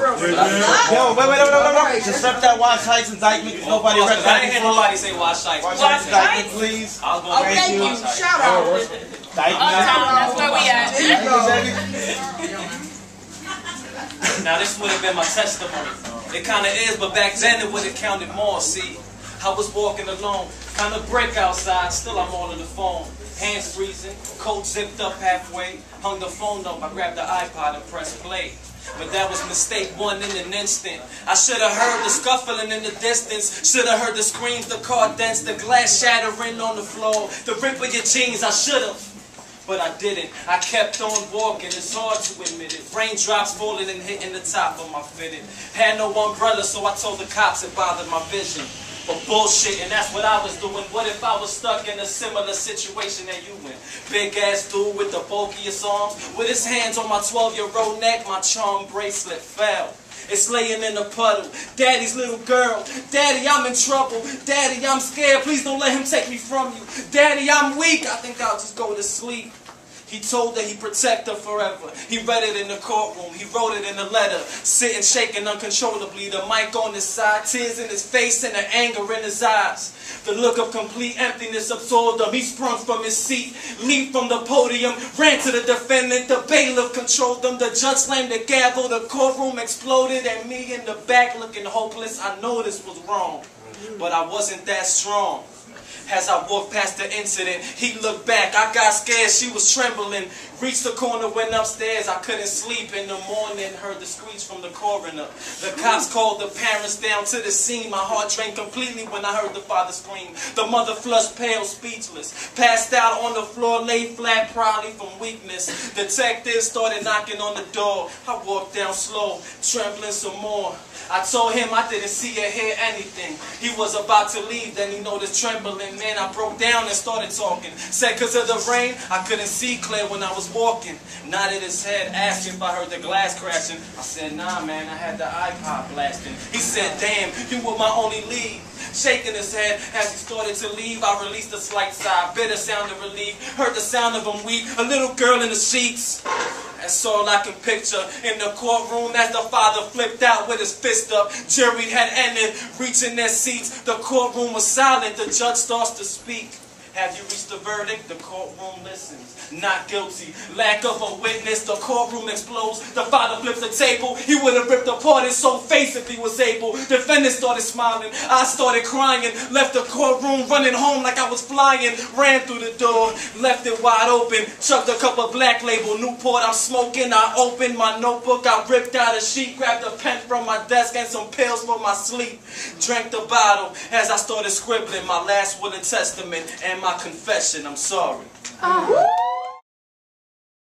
real. Yo, wait. Just rep that Wash Heights indictment because nobody read that. I didn't hear nobody say Wash Heights. Wash Heights indictment, please. I was going to Thank you. Shout out. That's where we at. Now this would have been my testimony. It kind of is, but back then it would have counted more. See, I was walking alone, kind of break outside. Still I'm all on the phone. Hands freezing, coat zipped up halfway. Hung the phone up, I grabbed the iPod and pressed play. But that was mistake one in an instant. I should have heard the scuffling in the distance. Should have heard the screams, the car dents, the glass shattering on the floor. The rip of your jeans, I should have. But I didn't. I kept on walking, it's hard to admit it. Raindrops falling and hitting the top of my fitted. Had no umbrella, so I told the cops it bothered my vision. But bullshit, and that's what I was doing. What if I was stuck in a similar situation that you in? Big ass dude with the bulkiest arms, with his hands on my 12-year-old neck, my charm bracelet fell. It's laying in a puddle. Daddy's little girl. Daddy, I'm in trouble. Daddy, I'm scared. Please don't let him take me from you. Daddy, I'm weak. I think I'll just go to sleep. He told her he'd protect her forever. He read it in the courtroom. He wrote it in a letter. Sitting, shaking uncontrollably. The mic on his side. Tears in his face and the anger in his eyes. The look of complete emptiness absorbed him. He sprung from his seat. Leaped from the podium. Ran to the defendant. The bailiff controlled him. The judge slammed the gavel. The courtroom exploded. And me in the back looking hopeless. I know this was wrong. But I wasn't that strong. As I walked past the incident, he looked back. I got scared, she was trembling. Reached the corner, went upstairs. I couldn't sleep in the morning. Heard the screech from the coroner. The cops called the parents down to the scene. My heart drained completely when I heard the father scream. The mother flushed pale, speechless. Passed out on the floor, lay flat, probably from weakness. Detectives started knocking on the door. I walked down slow, trembling some more. I told him I didn't see or hear anything. He was about to leave, then he noticed trembling. Man, I broke down and started talking. Said because of the rain, I couldn't see clear when I was walking. Nodded his head, asked if I heard the glass crashing. I said, nah, man, I had the iPod blasting. He said, damn, you were my only lead. Shaking his head as he started to leave, I released a slight sigh, bitter sound of relief. Heard the sound of him weep, a little girl in the sheets. That's all I can picture in the courtroom as the father flipped out with his fist up. Jury had ended, reaching their seats. The courtroom was silent. The judge starts to speak. Have you reached the verdict? The courtroom listens. Not guilty. Lack of a witness. The courtroom explodes. The father flips the table. He would have ripped apart his whole face if he was able. Defendant started smiling. I started crying. Left the courtroom running home like I was flying. Ran through the door. Left it wide open. Chucked a cup of Black Label Newport. I'm smoking. I opened my notebook. I ripped out a sheet. Grabbed a pen from my desk and some pills for my sleep. Drank the bottle as I started scribbling my last will and testament and my confession. I'm sorry.